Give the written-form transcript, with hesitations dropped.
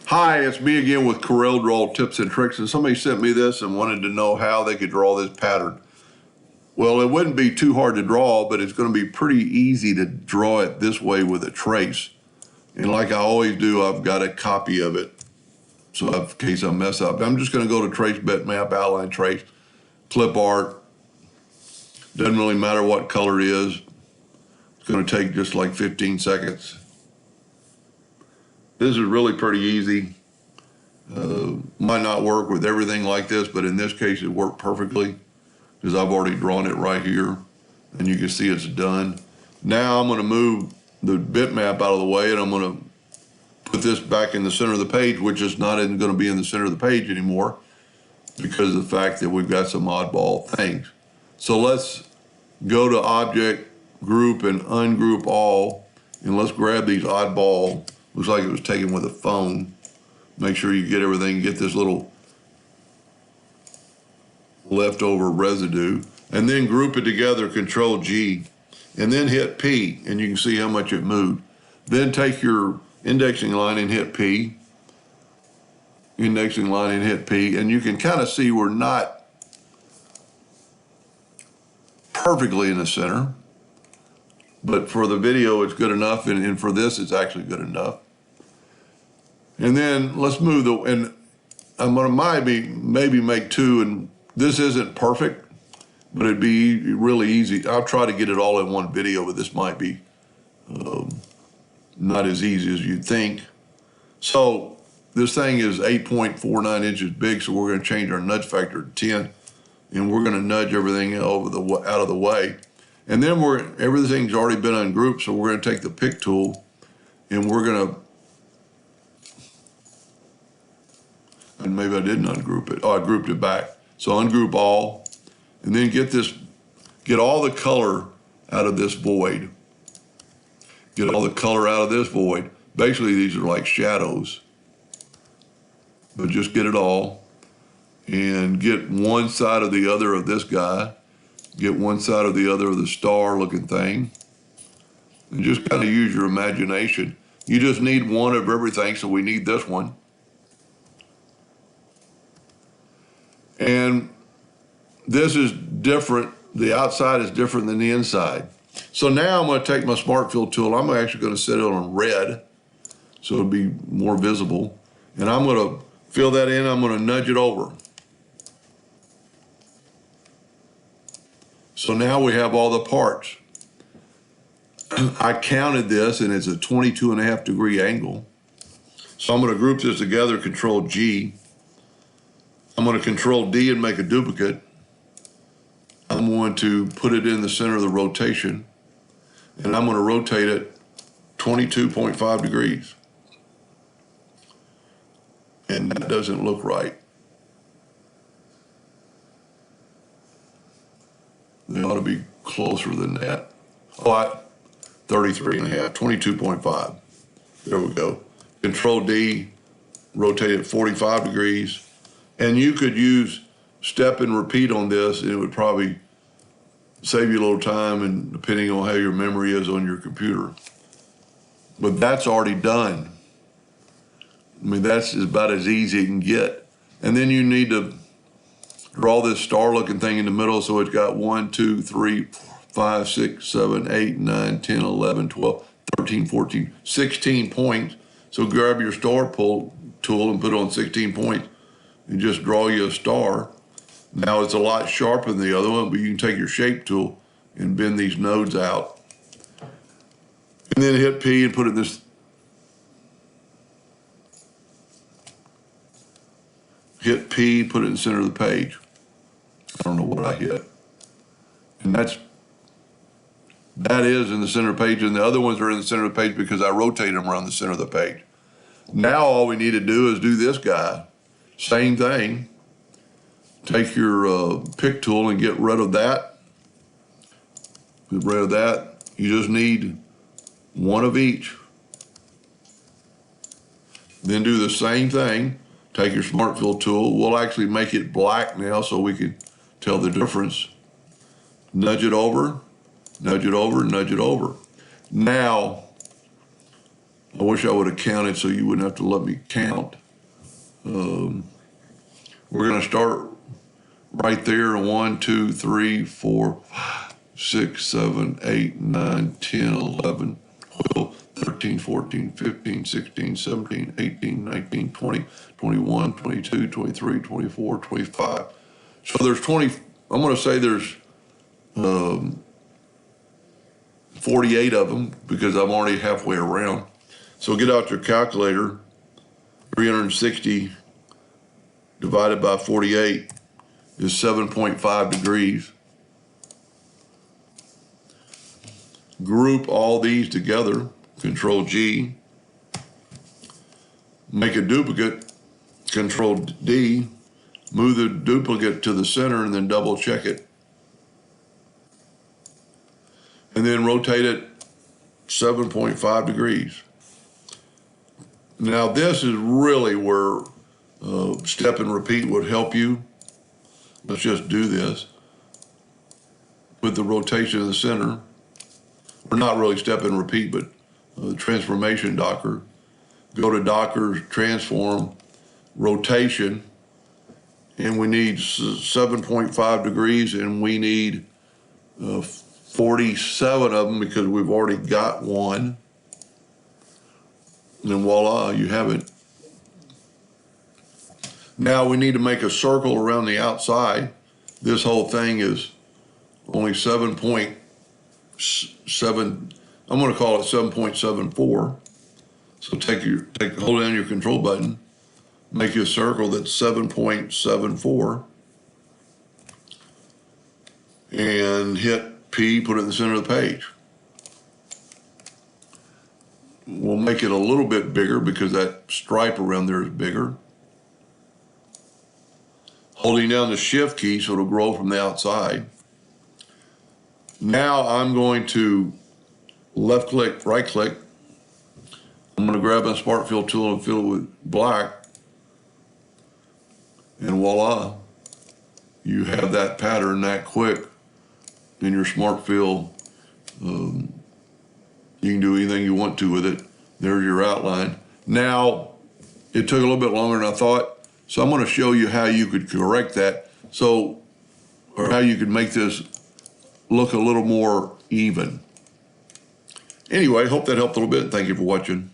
Hi, it's me again with Corel Draw Tips and Tricks, and somebody sent me this and wanted to know how they could draw this pattern. Well, it wouldn't be too hard to draw, but it's going to be pretty easy to draw it this way with a trace. And like I always do, I've got a copy of it, so in case I mess up. I'm just going to go to Trace, Bitmap, Outline Trace, Clip Art. Doesn't really matter what color it is. It's going to take just like 15 seconds. This is really pretty easy. Might not work with everything like this, but in this case it worked perfectly because I've already drawn it right here and you can see it's done. Now I'm going to move the bitmap out of the way and I'm going to put this back in the center of the page, which is not going to be in the center of the page anymore because of the fact that we've got some oddball things. So let's go to Object, Group, and Ungroup All, and let's grab these oddball. Looks like it was taken with a phone. Make sure you get everything, get this little leftover residue, and then group it together, Control G, and then hit P, and you can see how much it moved. Then take your indexing line and hit P, indexing line and hit P, and you can kind of see we're not perfectly in the center, but for the video it's good enough, and for this it's actually good enough. And then let's move and I'm gonna maybe make two, and this isn't perfect, but it'd be really easy. I'll try to get it all in one video, but this might be not as easy as you'd think. So this thing is 8.49 inches big, so we're gonna change our nudge factor to 10, and we're gonna nudge everything out of the way. And then everything's already been ungrouped, so we're gonna take the pick tool and we're gonna, and maybe I didn't ungroup it. Oh, I grouped it back. So ungroup all, and then get all the color out of this void. Get all the color out of this void. Basically, these are like shadows, but just get it all, and get one side or the other of this guy, get one side or the other of the star-looking thing, and just kind of use your imagination. You just need one of everything, so we need this one. And this is different. The outside is different than the inside. So now I'm going to take my Smart Fill tool. I'm actually going to set it on red so it'll be more visible. And I'm going to fill that in. I'm going to nudge it over. So now we have all the parts. I counted this and it's a 22.5-degree angle. So I'm going to group this together, Control G. I'm going to Control D and make a duplicate. I'm going to put it in the center of the rotation, and I'm going to rotate it 22.5 degrees. And that doesn't look right. They ought to be closer than that. Oh, 33.5, 22.5. There we go. Control D, rotate it 45 degrees. And you could use step and repeat on this, and it would probably save you a little time, and depending on how your memory is on your computer. But that's already done. I mean, that's about as easy as it can get. And then you need to draw this star-looking thing in the middle, so it's got 1, 2, 3, 5, 6, 7, 8, 9, 10, 11, 12, 13, 14, 16 points. So grab your star tool and put it on 16 points. And just draw you a star. Now it's a lot sharper than the other one, but you can take your shape tool and bend these nodes out. And then hit P and put it in this. Hit P, put it in the center of the page. I don't know what I hit. And that is in the center of the page, and the other ones are in the center of the page because I rotate them around the center of the page. Now all we need to do is do this guy. Same thing. Take your pick tool and get rid of that. Get rid of that. You just need one of each. Then do the same thing. Take your Smart Fill tool. We'll actually make it black now so we can tell the difference. Nudge it over, nudge it over, nudge it over. Now, I wish I would have counted so you wouldn't have to let me count. We're going to start right there. 1, 2, 3, 4, 6, 7, 8, 9, 10, 11, 12, 13, 14, 15, 16, 17, 18, 19, 20, 21, 22, 23, 24, 25. So there's 20, I'm going to say there's 48 of them because I'm already halfway around. So get out your calculator. 360 divided by 48 is 7.5 degrees. Group all these together, Control G. Make a duplicate, Control D. Move the duplicate to the center and then double check it. And then rotate it 7.5 degrees. Now this is really where step and repeat would help you. Let's just do this with the rotation of the center. Or not really step and repeat, but the transformation Docker. Go to Docker's transform, rotation, and we need 7.5 degrees, and we need 47 of them because we've already got one. And voila, you have it. Now we need to make a circle around the outside. This whole thing is only 7.7, I'm going to call it 7.74. So hold down your control button, make you a circle that's 7.74, and hit P, put it in the center of the page. We'll make it a little bit bigger because that stripe around there is bigger. Holding down the Shift key so it'll grow from the outside. Now I'm going to left click, right click. I'm going to grab my Smart Fill tool and fill it with black. And voila, you have that pattern that quick in your Smart Fill. You can do anything you want to with it. There's your outline. Now, it took a little bit longer than I thought, so I'm going to show you how you could correct that, or how you could make this look a little more even. Anyway, hope that helped a little bit. Thank you for watching.